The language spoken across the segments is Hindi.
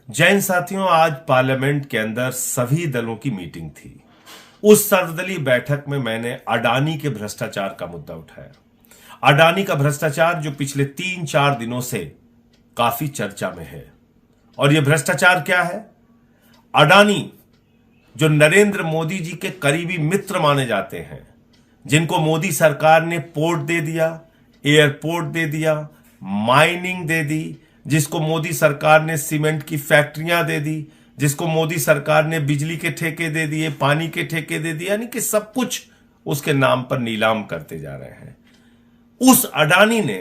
जैन साथियों, आज पार्लियामेंट के अंदर सभी दलों की मीटिंग थी। उस सर्वदलीय बैठक में मैंने अडानी के भ्रष्टाचार का मुद्दा उठाया। अडानी का भ्रष्टाचार जो पिछले 3-4 दिनों से काफी चर्चा में है। और यह भ्रष्टाचार क्या है? अडानी जो नरेंद्र मोदी जी के करीबी मित्र माने जाते हैं, जिनको मोदी सरकार ने पोर्ट दे दिया, एयरपोर्ट दे दिया, माइनिंग दे दी, जिसको मोदी सरकार ने सीमेंट की फैक्ट्रियां दे दी, जिसको मोदी सरकार ने बिजली के ठेके दे दिए, पानी के ठेके दे दिए, यानी कि सब कुछ उसके नाम पर नीलाम करते जा रहे हैं। उस अडानी ने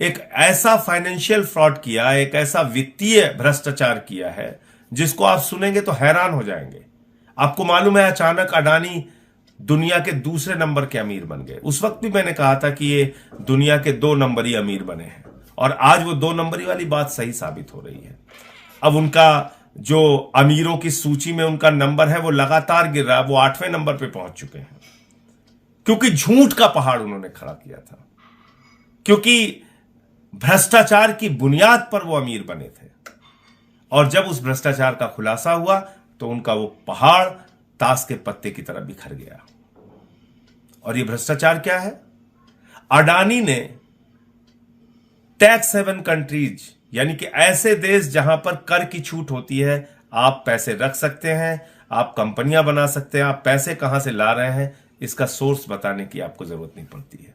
एक ऐसा फाइनेंशियल फ्रॉड किया, एक ऐसा वित्तीय भ्रष्टाचार किया है जिसको आप सुनेंगे तो हैरान हो जाएंगे। आपको मालूम है, अचानक अडानी दुनिया के दूसरे नंबर के अमीर बन गए। उस वक्त भी मैंने कहा था कि ये दुनिया के 2 नंबरी अमीर बने हैं, और आज वो 2 नंबरी वाली बात सही साबित हो रही है। अब उनका जो अमीरों की सूची में उनका नंबर है वो लगातार गिर रहा है। वो 8वें नंबर पे पहुंच चुके हैं, क्योंकि झूठ का पहाड़ उन्होंने खड़ा किया था, क्योंकि भ्रष्टाचार की बुनियाद पर वो अमीर बने थे। और जब उस भ्रष्टाचार का खुलासा हुआ तो उनका वो पहाड़ ताश के पत्ते की तरह बिखर गया। और ये भ्रष्टाचार क्या है? अडानी ने टैक्स हेवन कंट्रीज, यानी कि ऐसे देश जहां पर कर की छूट होती है, आप पैसे रख सकते हैं, आप कंपनियां बना सकते हैं, आप पैसे कहां से ला रहे हैं इसका सोर्स बताने की आपको जरूरत नहीं पड़ती है।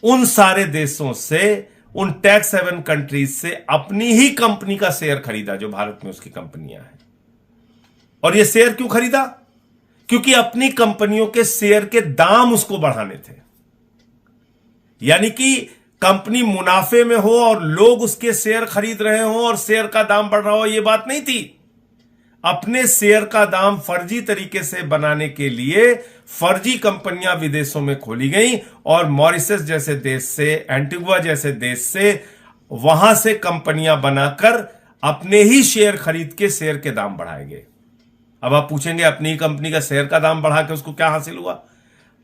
उन सारे देशों से, उन टैक्स हेवन कंट्रीज से अपनी ही कंपनी का शेयर खरीदा जो भारत में उसकी कंपनियां हैं। और यह शेयर क्यों खरीदा? क्योंकि अपनी कंपनियों के शेयर के दाम उसको बढ़ाने थे। यानी कि कंपनी मुनाफे में हो और लोग उसके शेयर खरीद रहे हो और शेयर का दाम बढ़ रहा हो, यह बात नहीं थी। अपने शेयर का दाम फर्जी तरीके से बनाने के लिए फर्जी कंपनियां विदेशों में खोली गई, और मॉरिशस जैसे देश से, एंटीगुआ जैसे देश से, वहां से कंपनियां बनाकर अपने ही शेयर खरीद के शेयर के दाम बढ़ाए गए। अब आप पूछेंगे, अपनी ही कंपनी का शेयर का दाम बढ़ा के उसको क्या हासिल हुआ?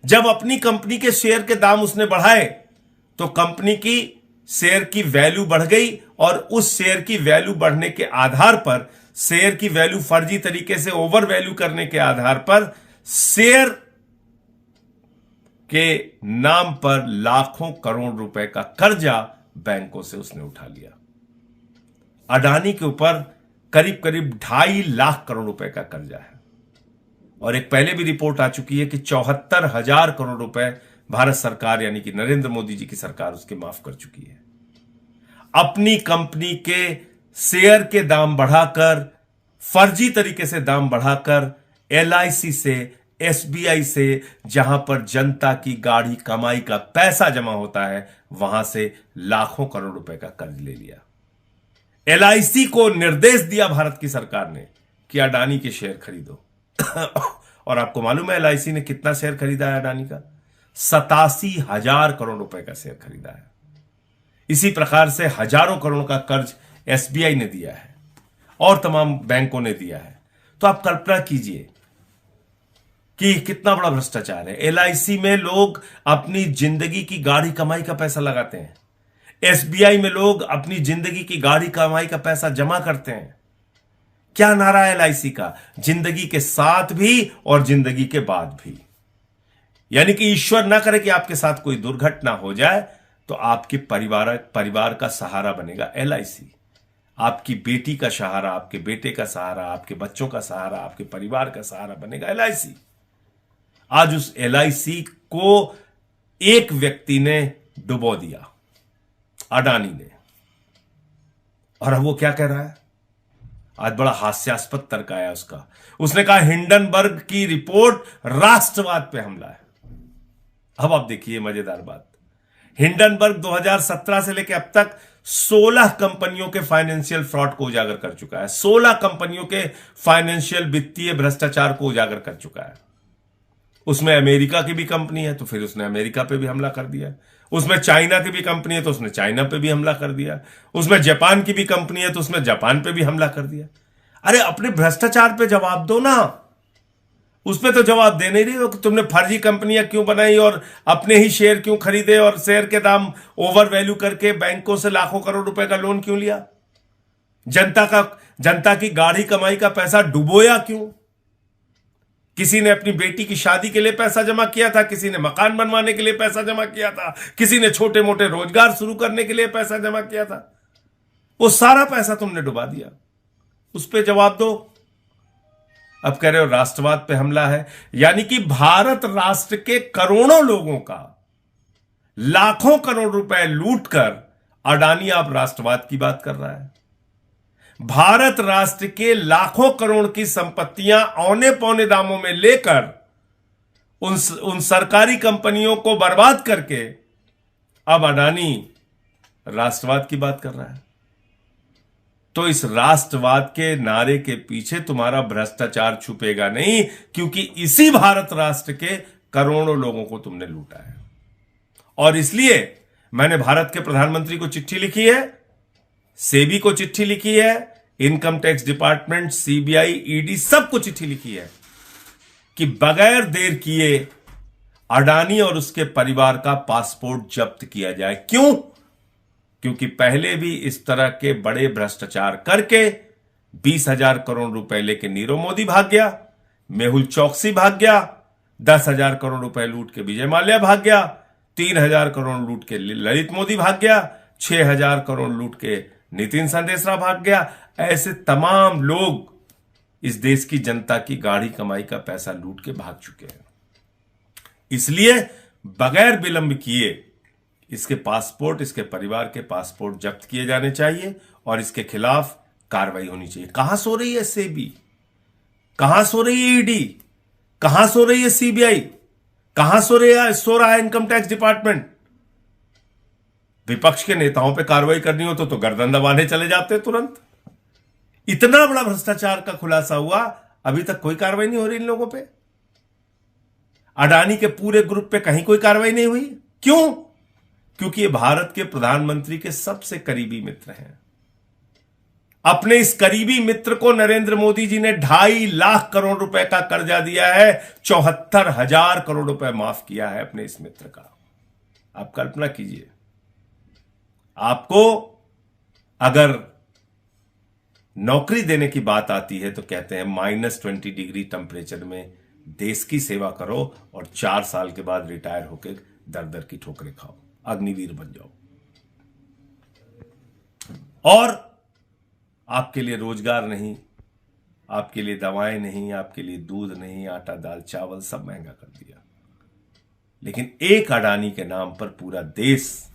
जब अपनी कंपनी के शेयर के दाम उसने बढ़ाए तो कंपनी की शेयर की वैल्यू बढ़ गई, और उस शेयर की वैल्यू बढ़ने के आधार पर, शेयर की वैल्यू फर्जी तरीके से ओवर वैल्यू करने के आधार पर, शेयर के नाम पर लाखों करोड़ रुपए का कर्जा बैंकों से उसने उठा लिया। अडानी के ऊपर करीब करीब 2.5 लाख करोड़ रुपए का कर्जा है, और एक पहले भी रिपोर्ट आ चुकी है कि 74,000 करोड़ रुपए भारत सरकार, यानी कि नरेंद्र मोदी जी की सरकार, उसके माफ कर चुकी है। अपनी कंपनी के शेयर के दाम बढ़ाकर, फर्जी तरीके से दाम बढ़ाकर, LIC से, SBI से, जहां पर जनता की गाढ़ी कमाई का पैसा जमा होता है, वहां से लाखों करोड़ रुपए का कर्ज ले लिया। LIC को निर्देश दिया भारत की सरकार ने कि अडानी के शेयर खरीदो। और आपको मालूम है LIC ने कितना शेयर खरीदा है अडानी का? 87,000 करोड़ रुपए का शेयर खरीदा है। इसी प्रकार से हजारों करोड़ का कर्ज SBI ने दिया है और तमाम बैंकों ने दिया है। तो आप कल्पना कीजिए कि कितना बड़ा भ्रष्टाचार है। LIC में लोग अपनी जिंदगी की गाढ़ी कमाई का पैसा लगाते हैं। SBI में लोग अपनी जिंदगी की गाढ़ी कमाई का पैसा जमा करते हैं। क्या नारा है LIC का? जिंदगी के साथ भी और जिंदगी के बाद भी। यानी कि ईश्वर ना करे कि आपके साथ कोई दुर्घटना हो जाए तो आपके परिवार का सहारा बनेगा LIC। आपकी बेटी का सहारा, आपके बेटे का सहारा, आपके बच्चों का सहारा, आपके परिवार का सहारा बनेगा LIC। आज उस LIC को एक व्यक्ति ने डुबो दिया, अडानी ने। और अब वो क्या कह रहा है? आज बड़ा हास्यास्पद तर्क आया उसका। उसने कहा हिंडनबर्ग की रिपोर्ट राष्ट्रवाद पे हमला है। अब आप देखिए मजेदार बात। हिंडनबर्ग 2017 से लेकर अब तक 16 कंपनियों के फाइनेंशियल फ्रॉड को उजागर कर चुका है। 16 कंपनियों के फाइनेंशियल वित्तीय भ्रष्टाचार को उजागर कर चुका है। उसमें अमेरिका की भी कंपनी है तो फिर उसने अमेरिका पे भी हमला कर दिया। उसमें चाइना की भी कंपनी है तो उसने चाइना पे भी हमला कर दिया। उसमें जापान की भी कंपनी है तो उसने जापान पे भी हमला कर दिया। अरे अपने भ्रष्टाचार पे जवाब दो ना। उसमें तो जवाब दे नहीं रही हो कि तुमने फर्जी कंपनियां क्यों बनाई और अपने ही शेयर क्यों खरीदे और शेयर के दाम ओवर वैल्यू करके बैंकों से लाखों करोड़ रुपए का लोन क्यों लिया। जनता की गाढ़ी कमाई का पैसा डुबोया क्यों? किसी ने अपनी बेटी की शादी के लिए पैसा जमा किया था, किसी ने मकान बनवाने के लिए पैसा जमा किया था, किसी ने छोटे मोटे रोजगार शुरू करने के लिए पैसा जमा किया था। वो सारा पैसा तुमने डुबा दिया। उस पर जवाब दो। अब कह रहे हो राष्ट्रवाद पे हमला है, यानी कि भारत राष्ट्र के करोड़ों लोगों का लाखों करोड़ रुपए लूटकर अडानी आप राष्ट्रवाद की बात कर रहा है। भारत राष्ट्र के लाखों करोड़ की संपत्तियां औने पौने दामों में लेकर उन सरकारी कंपनियों को बर्बाद करके अब अडानी राष्ट्रवाद की बात कर रहा है। तो इस राष्ट्रवाद के नारे के पीछे तुम्हारा भ्रष्टाचार छुपेगा नहीं, क्योंकि इसी भारत राष्ट्र के करोड़ों लोगों को तुमने लूटा है। और इसलिए मैंने भारत के प्रधानमंत्री को चिट्ठी लिखी है, सेबी को चिट्ठी लिखी है, income tax department, CBI, ED सबको चिट्ठी लिखी है कि बगैर देर किए अडानी और उसके परिवार का पासपोर्ट जब्त किया जाए। क्यों? क्योंकि पहले भी इस तरह के बड़े भ्रष्टाचार करके 20,000 करोड़ रुपए लेके नीरव मोदी भाग गया, मेहुल चौकसी भाग गया, 10,000 करोड़ रुपए लूट के विजय माल्या भाग गया, 3,000 करोड़ लूट के ललित मोदी भाग गया, 6,000 करोड़ लूट के नितिन संदेशरा भाग गया। ऐसे तमाम लोग इस देश की जनता की गाढ़ी कमाई का पैसा लूट के भाग चुके हैं। इसलिए बगैर विलंब किए इसके पासपोर्ट, इसके परिवार के पासपोर्ट जब्त किए जाने चाहिए और इसके खिलाफ कार्रवाई होनी चाहिए। कहां सो रही है सेबी? कहां सो रही है ईडी? कहां सो रही है सीबीआई? कहां सो रहा है इनकम टैक्स डिपार्टमेंट? विपक्ष के नेताओं पे कार्रवाई करनी हो तो गर्दन दबाने चले जाते तुरंत। इतना बड़ा भ्रष्टाचार का खुलासा हुआ, अभी तक कोई कार्रवाई नहीं हो रही इन लोगों पे। अडानी के पूरे ग्रुप पे कहीं कोई कार्रवाई नहीं हुई। क्यों? क्योंकि ये भारत के प्रधानमंत्री के सबसे करीबी मित्र हैं। अपने इस करीबी मित्र को नरेंद्र मोदी जी ने 2.5 लाख करोड़ रुपए का कर्जा दिया है, 74,000 करोड़ रुपए माफ किया है अपने इस मित्र का। आप कल्पना कीजिए, आपको अगर नौकरी देने की बात आती है तो कहते हैं -20 डिग्री टेम्परेचर में देश की सेवा करो और 4 साल के बाद रिटायर होकर दर दर की ठोकरें खाओ, अग्निवीर बन जाओ। और आपके लिए रोजगार नहीं, आपके लिए दवाएं नहीं, आपके लिए दूध नहीं, आटा दाल चावल सब महंगा कर दिया। लेकिन एक अडानी के नाम पर पूरा देश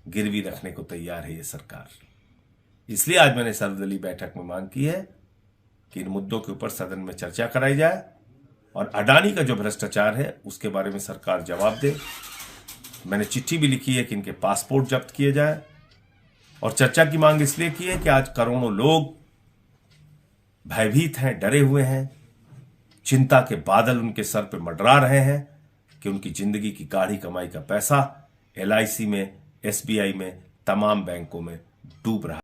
गिरवी रखने को तैयार है ये सरकार। इसलिए आज मैंने सर्वदलीय बैठक में मांग की है कि इन मुद्दों के ऊपर सदन में चर्चा कराई जाए और अडानी का जो भ्रष्टाचार है उसके बारे में सरकार जवाब दे। मैंने चिट्ठी भी लिखी है कि इनके पासपोर्ट जब्त किए जाए और चर्चा की मांग इसलिए की है कि आज करोड़ों लोग भयभीत हैं, डरे हुए हैं, चिंता के बादल उनके सर पर मंडरा रहे हैं कि उनकी जिंदगी की गाढ़ी कमाई का पैसा LIC में, SBI में, तमाम बैंकों में डूब रहा है।